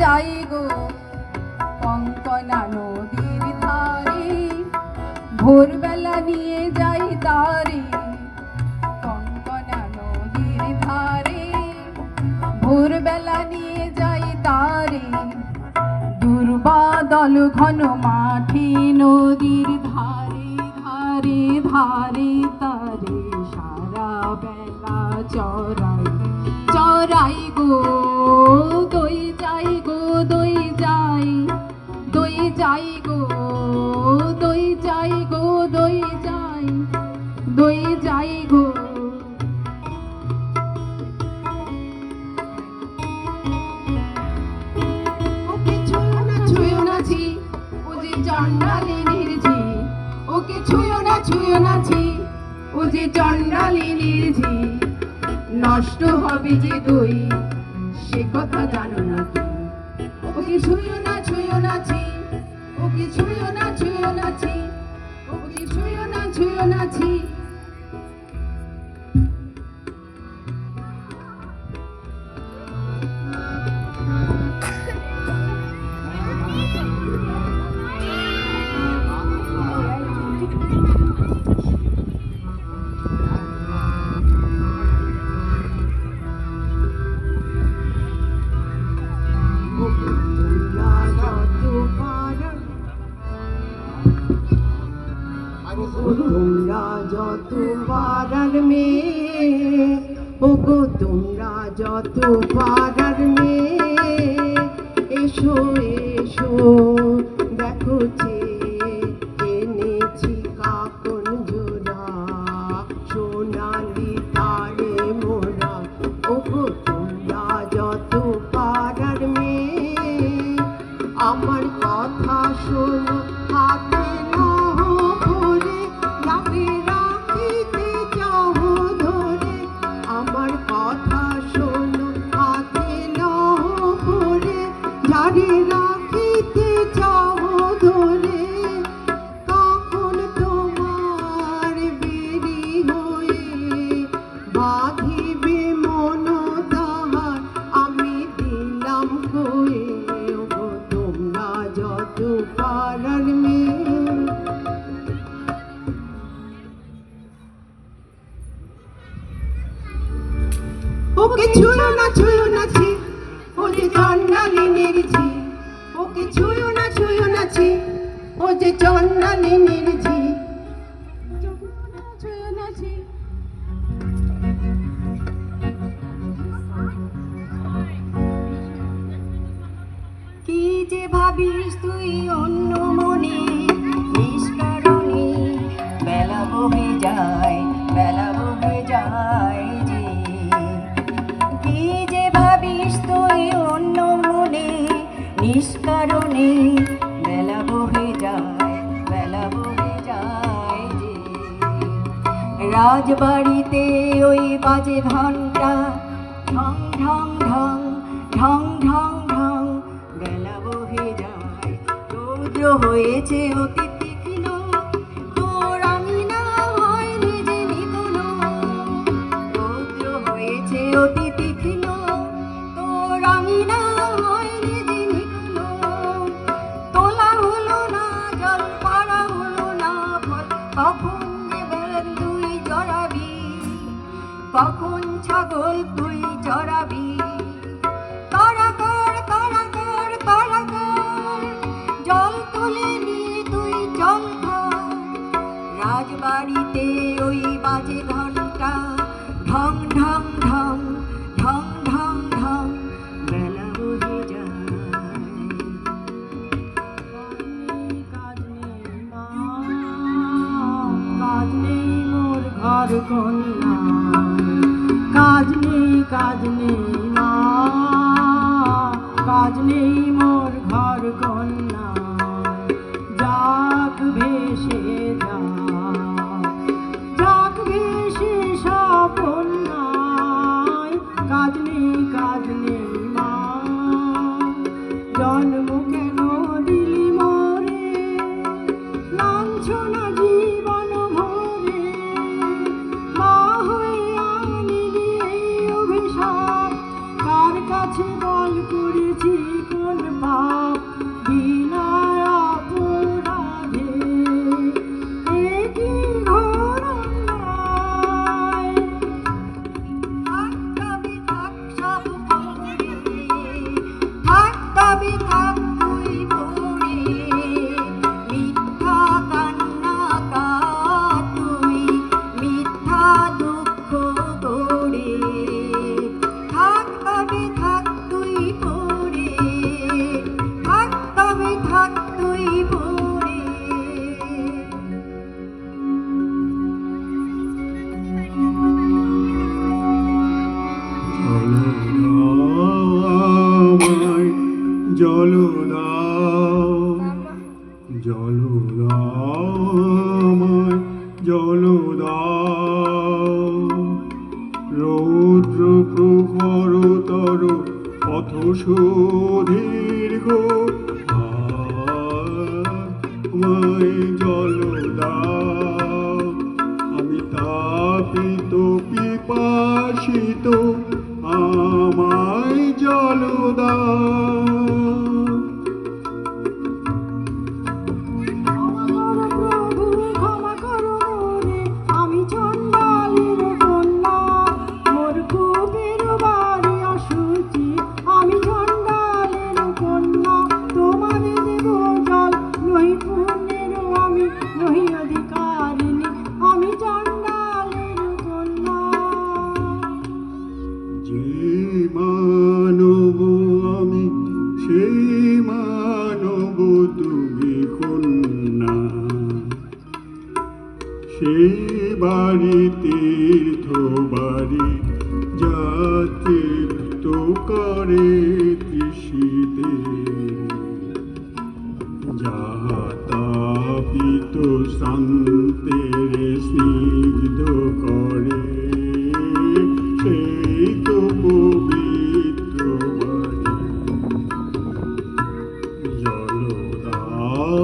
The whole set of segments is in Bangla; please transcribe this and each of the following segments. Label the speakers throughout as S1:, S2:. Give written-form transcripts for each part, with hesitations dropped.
S1: যাই গো কঙ্কনা নদীর ধারে, ভোরবেলা নিয়ে যাই তারে। কঙ্কনা নদীর ধারে, ভোরবেলা নিয়ে যাই তারে। দুর্বাদল ঘন মাঠে নদীর ধারে ধারে ধারে তারে সারা বেলা চড়াই চড়াই গো দই যাই গো দই যাই দই যাই গো দই যাই গো দই যাই দই যাই গো। চণ্ডালিনীর ঝি, ওকে ছুঁয়ো না ঝি, ও যে চণ্ডালিনীর ঝি। নষ্ট হবে যে দই, সে কথা জানো না কি। ওকে ছুঁয়ো না ঝি, ওকে ছুঁয়ো না ঝি, ওকে ছুঁয়ো না ঝি।
S2: তোমরা যত পাড়ার মেয়ে, ওগো তোমরা যত পাড়ার মেয়ে, এসো এসো দেখো এনেছি কাকন জোড়া, সোনালি তারে মোরা। ওগো তোমরা যত পাড়ার মেয়ে, আমার কথা শোনো হাতে রাখিতে চাও ধরে। তখন তোমার বেরি হয়ে বাঁধিবে মন তাহার, আমি দিলাম কয়ে। ওগো তোমরা যত পাড়ার মেয়ে। ওকে ছুঁয়ো না ঝি, ও যে চণ্ডালিনীর ঝি। ওকে ছুঁয়ো না ঝি, ও যে চণ্ডালিনীর ঝি। ছুঁয়ো না ঝি।
S3: কি যে ভাবিস তুই অন্য মনে, নিষ্কারণে বেলা বহে যায় যে। কি যে ভাবিস তুই অন্য মনে, নিষ্কারণে বেলা বহে যায় যে। রাজবাড়িতে ওই বাজে ঘন্টা, ঢং ঢং ঢং ঢং ঢং ঢং, বেলা বহে যায়। রৌদ্র হয়েছে অতি তীক্ষ্ণ, তোর আঙিনা হয়নি যে নিপুণ। রৌদ্র হয়েছে অতি তীক্ষ্ণ, তোর আঙিনা হয়নি যে নিপুণ। তোলা হলো না জল, পাড়া হলো না ফল, কখন যে বেল তুই চড়াবি, কখন ছাগল তুই চড়াবি। জল তুলে নিয়ে তুই জল খা। রাজবাড়িতে ওই বাজে ঘন্টা, ঢং ঢং ঢং ঢং ঢং ঢং, বেলা বহে যায়।
S2: কাজ নেই মোর ঘর কন্যা, কাজ নেই মা, কাজ নেই মোর ঘর কন্যা। যাক ভেসে যাক ভেসে সব কন্যায়, কাজ নেই মা। জন্ম কেন দিলি মোরে, লাঞ্ছনা জীবন ভরে। মা হয়ে আনিলি এই অভিশাপ, কার কাছে বল করেছি।
S3: তবে থাক তুই ভরে, মিথ্যা কান্না কার তুই, মিথ্যা দুঃখ করে। থাক তবে থাক তুই ভরে, থাক তবে থাক তুই ভরে।
S4: জল দাও জল দাও আমায় জল দাও, রৌদ্র প্রখরতর পথ সুদীর্ঘ আমায় জল দাও, আমি তাপিত পিপাসিত আমায় জল দাও।
S2: প্রভু ক্ষমা করো মোরে, আমি চণ্ডালীর কন্যা, মোর কূপের বাড়ি অশুচি, আমি চণ্ডালীর কন্যা। তোমারে দেব জল, নহি পুণ্যের আমি, নহি অধিকারিণী, আমি চণ্ডালীর কন্যা।
S4: যে মানব আমি সেই মানব তুমি কন্যা, সেই বাড়ি তীর্থ বাড়ি যা তৃপ্ত করে তৃষিতে, যাহা তাপিত শান্তের স্নিগ্ধ করে, সেই তো পবিত্র বাড়ি। জল দাও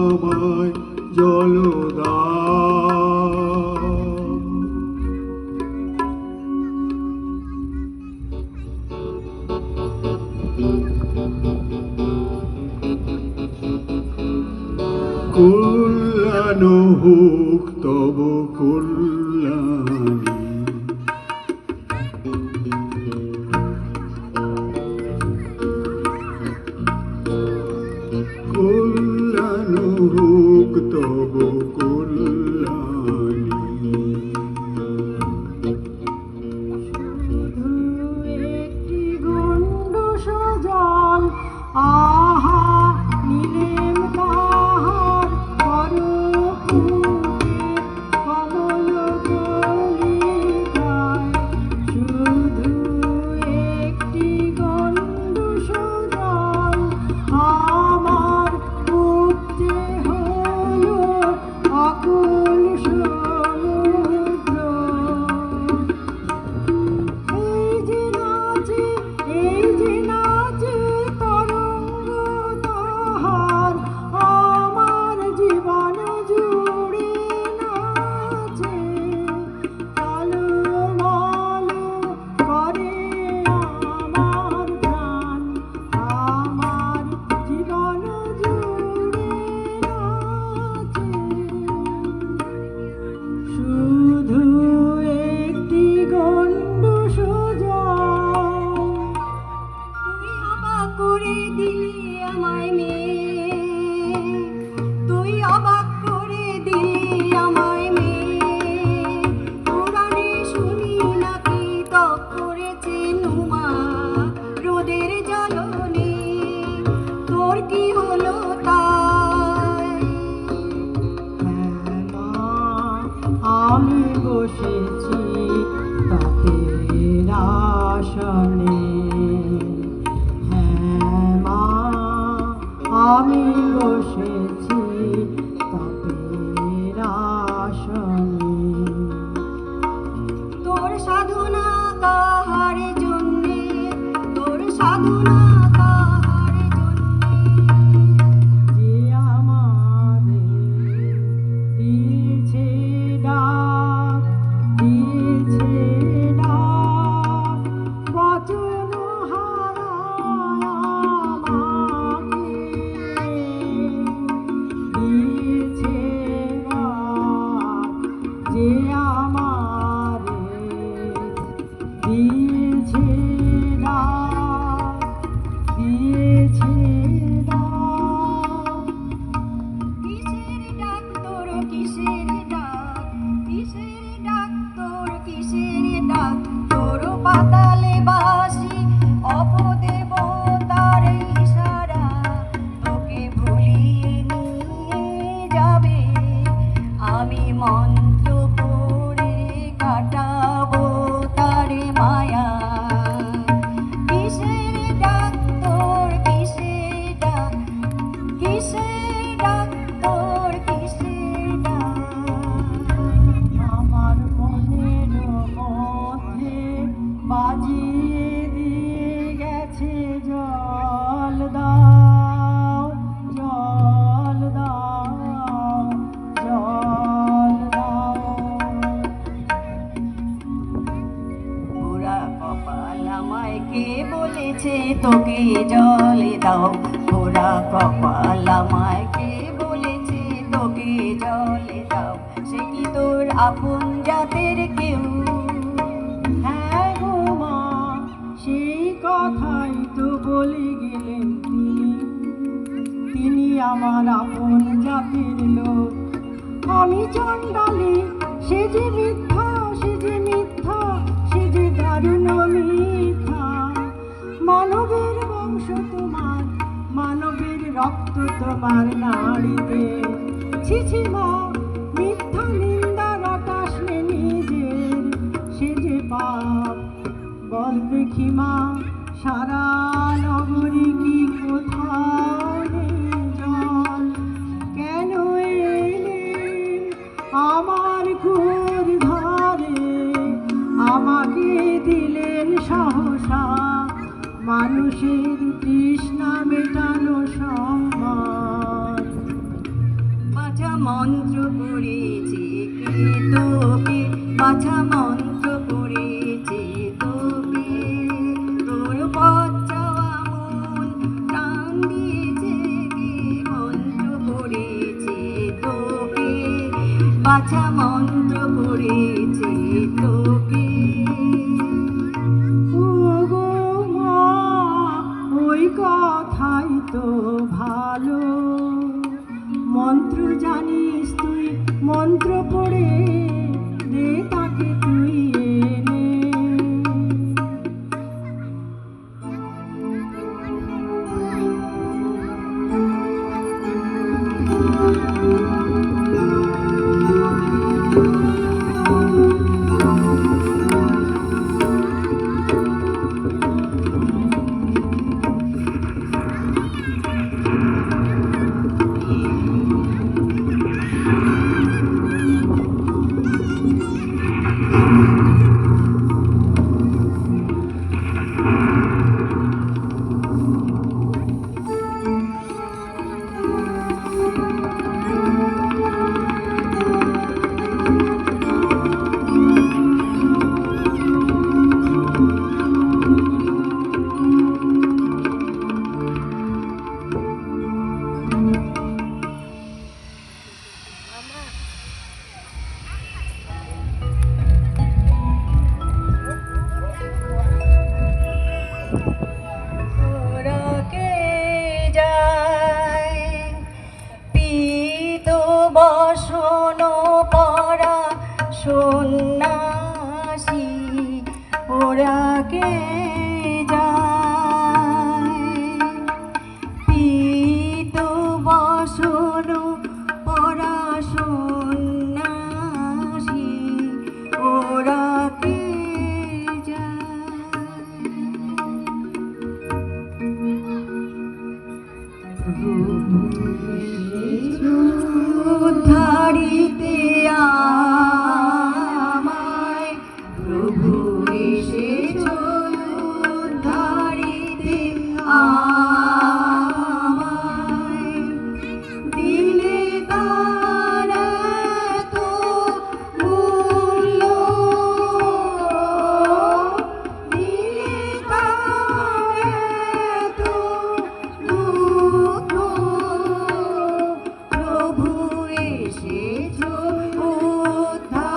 S4: আমায় জল দাও। কল্যাণ হোক তব কল্যাণী, কল্যাণ হোক তব কল্যাণী।
S2: শুধু একটি গণ্ডূষ জল, আহা নিলেম তাহার পরপুরের কমল কলিকায়। শুধু একটি গণ্ডূষ জল, আমার উপচে হলো অকুল সমুদ্র। এই যে নাচে, এই যে নাচে তরঙ্গ তাহার, আমার জীবন জুড়ে নাচে। টলমল করে আমার প্রাণ, আমার জীবন জুড়ে নাচে। শুধু একটি গণ্ডূষ জল।
S3: তুই অবাক করে দিলি আমায় মেয়ে, তুই অবাক করে দিলি আমায় মেয়ে। পুরাণে শুনি নাকি তপ করেছে নুমা রোদের জ্বলনে, তোর কি হলো তাই?
S2: হ্যাঁ মা, আমি বসেছি তাতের আসনে। হ্যাঁ মা, আমি বসেছি তাতের আসনে।
S3: তোর সাধনা কাহার জন্যে, তোর সাধনা কাহার জন্যে।
S2: যে আমাদের দিয়েছে ডাক, দিয়েছে ডাক, বচন হারায় আমাকে।
S3: ছেড়ে দাও। কিসের ডাক তোর, কিসের ডাক, কিসের ডাক তোর, কিসের ডাক, তোর পাতালে বাসি অপদেবতার ইশারা, তোকে ভুলিয়ে নিয়ে যাবে, আমি মন্ত্র পড়ে কাটাবো তার মায়া। কিসের ডাক তোর, কিসের ডাক, কিসের ডাক তোর, কিসের ডাক, আমার মনের মধ্যে বাজিয়ে দিয়ে গেছে জল দাও, জল দাও, জল দাও। ওরা কপাল আমায় কে বলেছে তোকে জল দাও, ওরা কপাল আমায় কে বলেছে তোকে জল দাও, সে কি তোর আপন জাতের কেউ? হ্যাঁ গো মা, সেই কথাই তো বলে গেলেন তিনি, তিনি আমার আপন জাতের লোক। আমি চণ্ডালী, সে যে মিথ্যা, সে যে মিথ্যা, সে যে দারুণ মিথ্যা। মানবের বংশ তোমার, মানবের রক্ত তোমার নাড়িতে, ছি ছি মা, মিথ্যা নিন্দা রটাস নে নিজের, সে যে পাপ। বল দেখি মা, সারা নগরী কি কোথাও নেই জল, কেন এলেন আমার ঘোর ধারে, আমাকে দিলেন সহসা মানুষের তৃষ্ণা মেটানো সম্মান। বাছা মন্ত্র করেছে কে তোকে, বাছা মন্ত্র করেছে তোকে, তোর পথ চাওয়া মন প্রাণ দিয়েছে কে, মন্ত্র করেছে তোকে, বাছা মন্ত্র করেছে তোকে। ও গো মা, ওই কথাই তো ভালো, মন্ত্র জানিস তুই, মন্ত্র পড়ে দে তাকে তুই এনে। বসন পরা সন্ন্যাসী ওরা কে যায়, পীত বসন পরা সন্ন্যাসী ওরা কে উদ্ধারিতে আমায়, প্রভু এসেছো উদ্ধারিতে আমায়, দিলে তার এত মূল্য, দিলে তার এত দুঃখ, প্রভু এসেছো উদ্ধার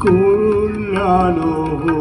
S4: কল্যাণ হোক